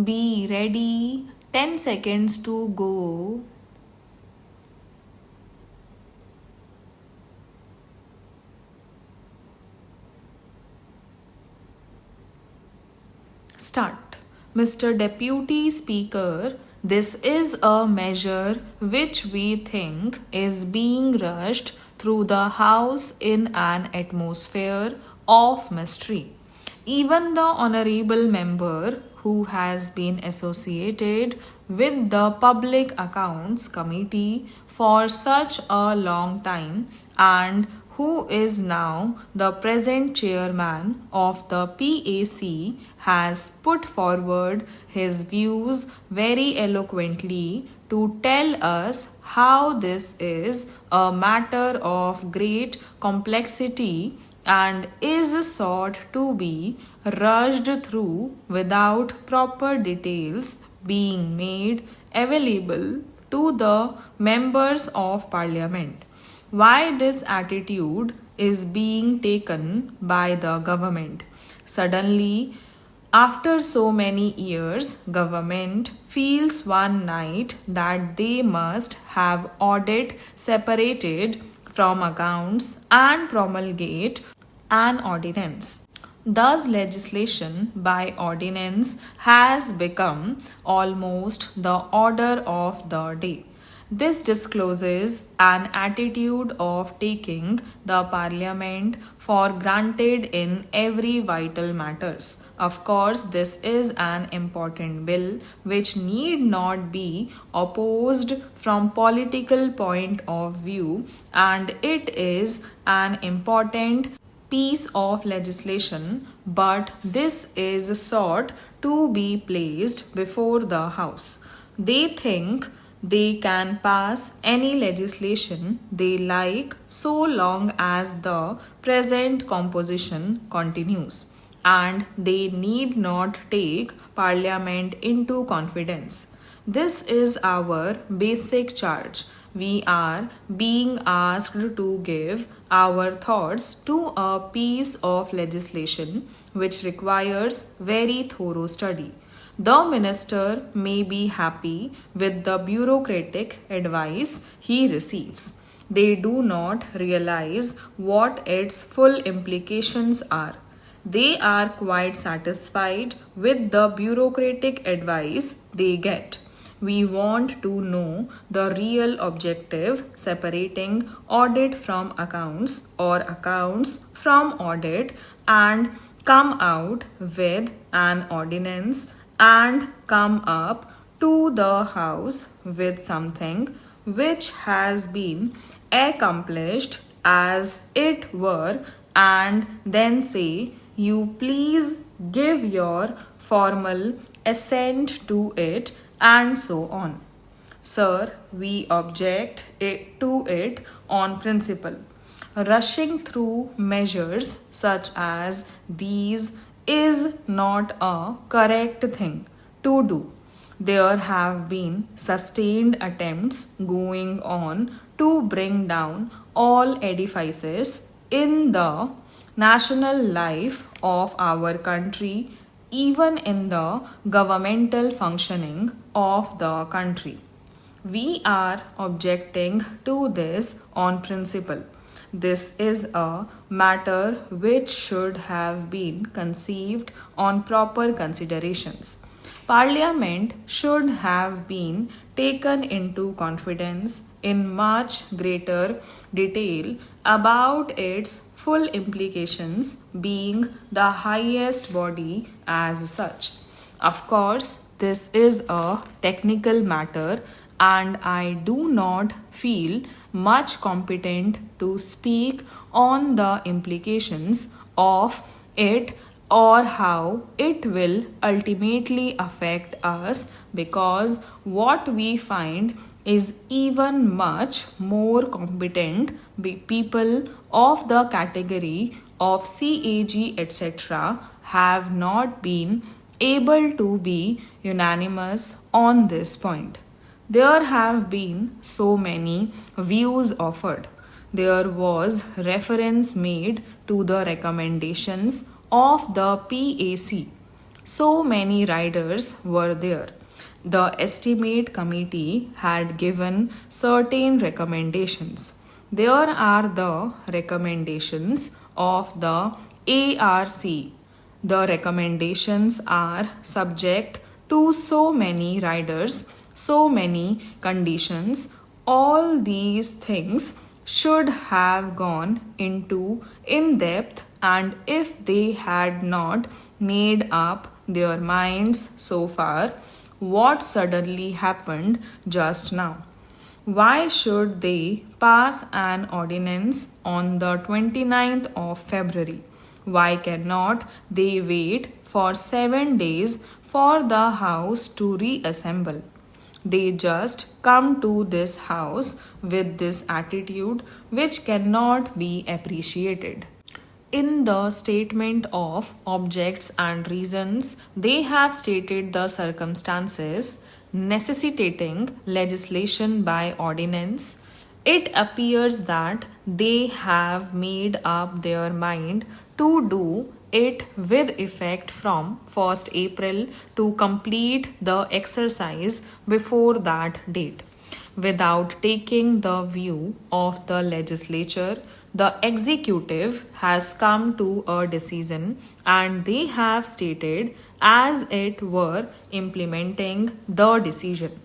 Be ready. 10 seconds to go. Start. Mr. Deputy Speaker, this is a measure which we think is being rushed through the House in an atmosphere of mystery. Even the honorable member who has been associated with the Public Accounts Committee for such a long time and who is now the present chairman of the PAC, has put forward his views very eloquently to tell us how this is a matter of great complexity and is sought to be rushed through without proper details being made available to the members of parliament. Why this attitude is being taken by the government? Suddenly, after so many years, government feels one night that they must have audit separated from accounts and promulgate an ordinance. Thus, legislation by ordinance has become almost the order of the day. This discloses an attitude of taking the parliament for granted in every vital matters. Of course, this is an important bill which need not be opposed from political point of view, and it is an important piece of legislation, but this is sought to be placed before the House. They think they can pass any legislation they like so long as the present composition continues, and they need not take Parliament into confidence. This is our basic charge. We are being asked to give our thoughts to a piece of legislation which requires very thorough study. The minister may be happy with the bureaucratic advice he receives. They do not realize what its full implications are. They are quite satisfied with the bureaucratic advice they get. We want to know the real objective separating audit from accounts or accounts from audit and come out with an ordinance and come up to the House with something which has been accomplished as it were, and then say, you please give your formal assent to it, and so on. Sir, we object to it on principle. Rushing through measures such as these is not a correct thing to do. There have been sustained attempts going on to bring down all edifices in the national life of our country, even in the governmental functioning of the country. We are objecting to this on principle. This is a matter which should have been conceived on proper considerations. Parliament should have been taken into confidence in much greater detail about its full implications, being the highest body as such. Of course, this is a technical matter, and I do not feel much competent to speak on the implications of it or how it will ultimately affect us, because what we find is even much more competent people of the category of CAG etc. have not been able to be unanimous on this point. There have been so many views offered. There was reference made to the recommendations of the PAC. So many riders were there. The estimate committee had given certain recommendations. There are the recommendations of the ARC. The recommendations are subject to so many riders, so many conditions. All these things should have gone into in depth, and if they had not made up their minds so far, what suddenly happened just now? Why should they pass an ordinance on the 29th of February? Why cannot they wait for 7 days for the House to reassemble? They just come to this house with this attitude which cannot be appreciated. In the statement of objects and reasons, they have stated the circumstances necessitating legislation by ordinance. It appears that they have made up their mind to do it with effect from 1st April to complete the exercise before that date. Without taking the view of the legislature, the executive has come to a decision and they have stated as it were implementing the decision.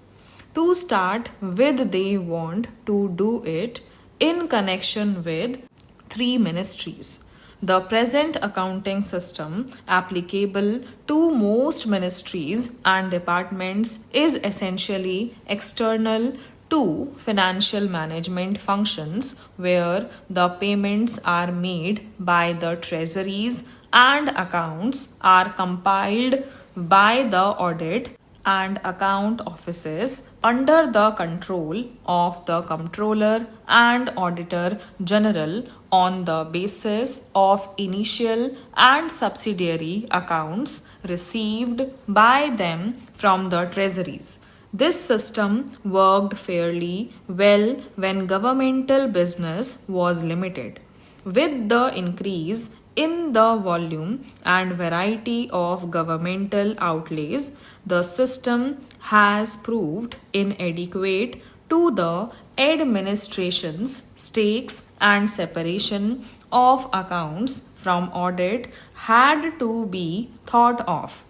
To start with, they want to do it in connection with three ministries. The present accounting system applicable to most ministries and departments is essentially external to financial management functions where the payments are made by the treasuries and accounts are compiled by the audit and account offices under the control of the Comptroller and Auditor General on the basis of initial and subsidiary accounts received by them from the treasuries. This system worked fairly well when governmental business was limited. With the increase in the volume and variety of governmental outlays, the system has proved inadequate to the administration's stakes, and separation of accounts from audit had to be thought of.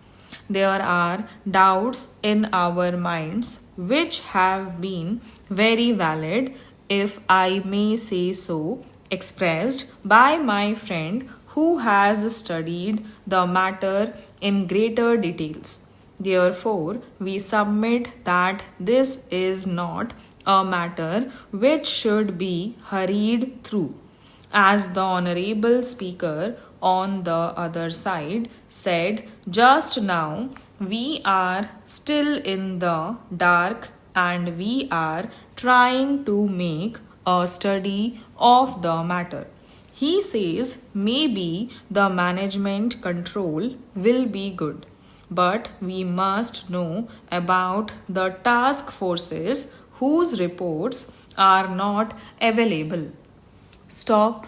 There are doubts in our minds which have been very valid, if I may say so, expressed by my friend who has studied the matter in greater details. Therefore, we submit that this is not a matter which should be hurried through. As the Honorable Speaker on the other side said just now, we are still in the dark and we are trying to make a study of the matter. He says maybe the management control will be good, but we must know about the task forces whose reports are not available. Stop